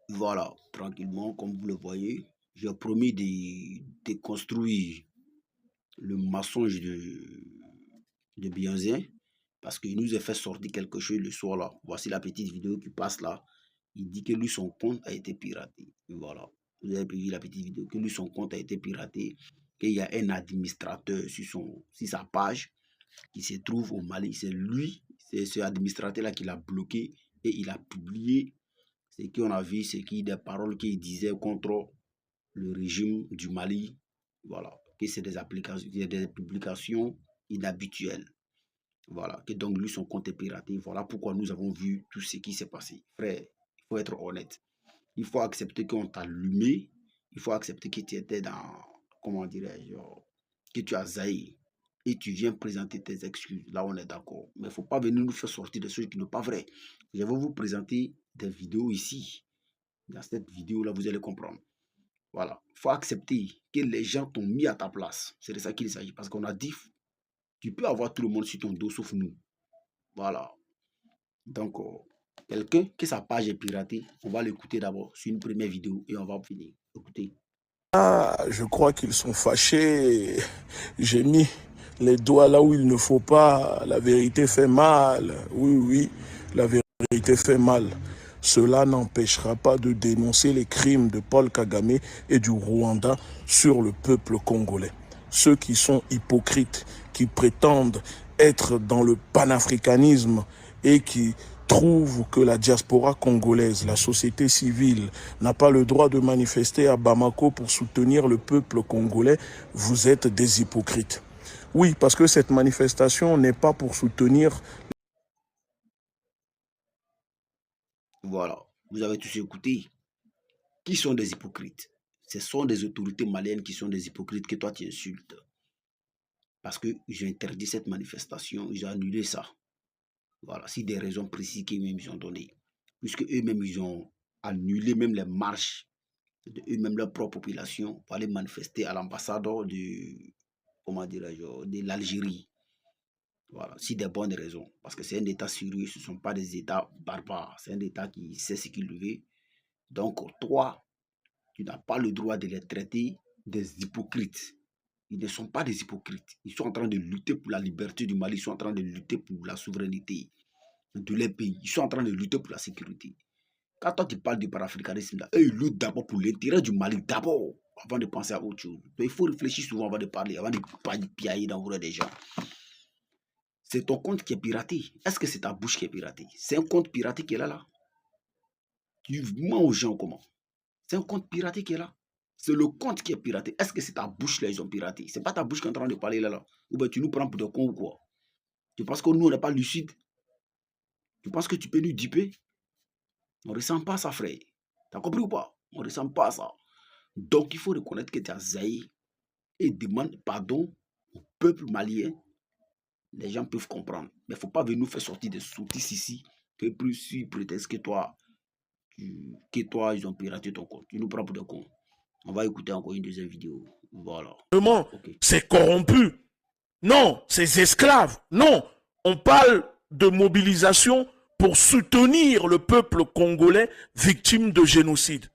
Voilà, tranquillement, comme vous le voyez, j'ai promis de déconstruire le mensonge de Beyoncé parce qu'il nous a fait sortir quelque chose le soir là. Voici la petite vidéo qui passe là. Il dit que lui, son compte a été piraté. Voilà. Vous avez vu la petite vidéo, que lui, son compte a été piraté, qu'il y a un administrateur sur sa page qui se trouve au Mali. C'est lui, c'est ce administrateur-là qui l'a bloqué et il a publié ce qu'on a vu, c'est des paroles qu'il disait contre le régime du Mali. Voilà, que c'est des publications inhabituelles. Voilà, que donc lui, son compte est piraté. Voilà pourquoi nous avons vu tout ce qui s'est passé. Frère, il faut être honnête. Il faut accepter qu'on t'a allumé. Il faut accepter que tu étais dans, comment dirais-je, que tu as zaï. Et tu viens présenter tes excuses. Là, on est d'accord. Mais il ne faut pas venir nous faire sortir des choses qui ne sont pas vraies. Je vais vous présenter des vidéos ici. Dans cette vidéo-là, vous allez comprendre. Voilà. Il faut accepter que les gens t'ont mis à ta place. C'est de ça qu'il s'agit. Parce qu'on a dit, tu peux avoir tout le monde sur ton dos sauf nous. Voilà. Donc, quelqu'un que sa page est piratée, on va l'écouter d'abord sur une première vidéo et on va finir. Écoutez. Ah, je crois qu'ils sont fâchés. J'ai mis les doigts là où il ne faut pas. La vérité fait mal. Oui, oui, la vérité fait mal. Cela n'empêchera pas de dénoncer les crimes de Paul Kagame et du Rwanda sur le peuple congolais. Ceux qui sont hypocrites, qui prétendent être dans le panafricanisme et qui trouvent que la diaspora congolaise, la société civile, n'a pas le droit de manifester à Bamako pour soutenir le peuple congolais, vous êtes des hypocrites. Oui, parce que cette manifestation n'est pas pour soutenir. Voilà, vous avez tous écouté. Qui sont des hypocrites? Ce sont des autorités maliennes qui sont des hypocrites que toi tu insultes. Parce qu'ils ont interdit cette manifestation, ils ont annulé ça. Voilà, si des raisons précises qu'eux-mêmes ils ont données. Puisque eux-mêmes ils ont annulé même les marches de eux-mêmes leur propre population pour aller manifester à l'ambassade de, comment dirais-je, de l'Algérie. Voilà, si des bonnes raisons. Parce que c'est un État sérieux, ce ne sont pas des États barbares. C'est un État qui sait ce qu'il veut. Donc, toi, tu n'as pas le droit de les traiter des hypocrites. Ils ne sont pas des hypocrites. Ils sont en train de lutter pour la liberté du Mali. Ils sont en train de lutter pour la souveraineté de leur pays. Ils sont en train de lutter pour la sécurité. Quand toi, tu parles du panafricanisme, eux, ils luttent d'abord pour l'intérêt du Mali, d'abord, avant de penser à autre chose. Donc, il faut réfléchir souvent avant de parler, avant de ne pas piailler dans le des gens. C'est ton compte qui est piraté. Est-ce que c'est ta bouche qui est piratée? C'est un compte piraté qui est là. Tu mens aux gens comment? C'est un compte piraté qui est là. C'est le compte qui est piraté. Est-ce que c'est ta bouche là, ils ont piraté? C'est pas ta bouche qui est en train de parler là. Ou bien tu nous prends pour des cons ou quoi? Tu penses que nous, on n'est pas lucide? Tu penses que tu peux nous duper? On ne ressent pas ça, frère. T'as compris ou pas? On ne ressent pas ça. Donc, il faut reconnaître que tu as zaï et demande pardon au peuple malien. Les gens peuvent comprendre. Mais il ne faut pas venir nous faire sortir des sottises ici. Que plus si prétexte que toi, ils ont piraté ton compte. Tu nous prends pour des cons. On va écouter encore une deuxième vidéo. Voilà. Okay. C'est corrompu. Non, c'est esclaves. Non, on parle de mobilisation pour soutenir le peuple congolais victime de génocide.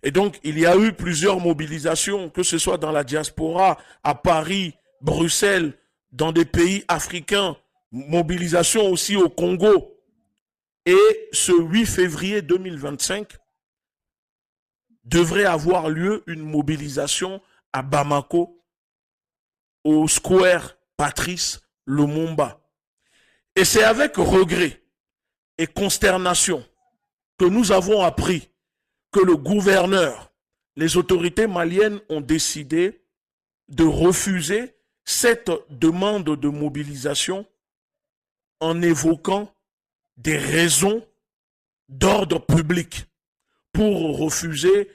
Et donc, il y a eu plusieurs mobilisations, que ce soit dans la diaspora, à Paris, Bruxelles, dans des pays africains, mobilisation aussi au Congo. Et ce 8 février 2025, devrait avoir lieu une mobilisation à Bamako, au Square Patrice Lumumba. Et c'est avec regret et consternation que nous avons appris que le gouverneur, les autorités maliennes ont décidé de refuser cette demande de mobilisation en évoquant des raisons d'ordre public pour refuser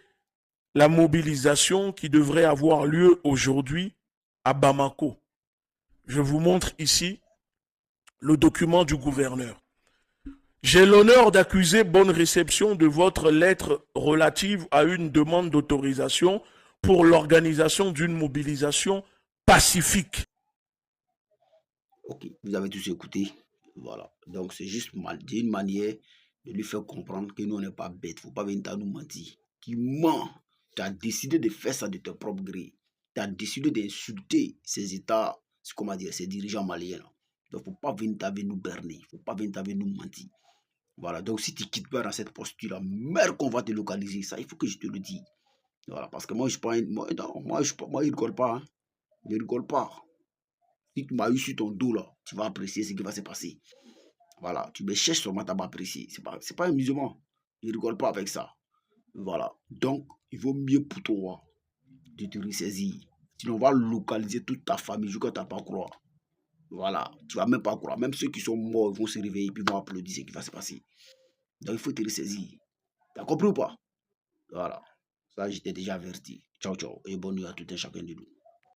la mobilisation qui devrait avoir lieu aujourd'hui à Bamako. Je vous montre ici le document du gouverneur. J'ai l'honneur d'accuser bonne réception de votre lettre relative à une demande d'autorisation pour l'organisation d'une mobilisation pacifique. Ok, vous avez tous écouté. Voilà. Donc, c'est juste d'une manière de lui faire comprendre que nous, on n'est pas bêtes. Il ne faut pas venir à nous mentir. Tu mens. Tu as décidé de faire ça de ton propre gré. Tu as décidé d'insulter ces États, comment dire, ces dirigeants maliens. Donc, il ne faut pas venir avec nous berner. Il ne faut pas venir avec nous mentir. Voilà. Donc, si tu quittes pas dans cette posture-là, merde qu'on va te localiser. Ça, il faut que je te le dise. Voilà. Parce que moi, je ne rigole pas. Hein. Je ne rigole pas. Si tu m'as eu sur ton dos, là, tu vas apprécier ce qui va se passer. Voilà. Tu me cherches seulement, tu vas apprécier. Ce n'est pas un musulman. Je ne rigole pas avec ça. Voilà. Donc, il vaut mieux pour toi de te ressaisir. Sinon, on va localiser toute ta famille jusqu'à tu n'as pas croire. Voilà. Tu ne vas même pas croire. Même ceux qui sont morts vont se réveiller et puis vont applaudir ce qui va se passer. Donc, il faut te ressaisir. Tu as compris ou pas? Voilà. Ça, j'étais déjà averti. Ciao, ciao. Et bonne nuit à tout un chacun de nous.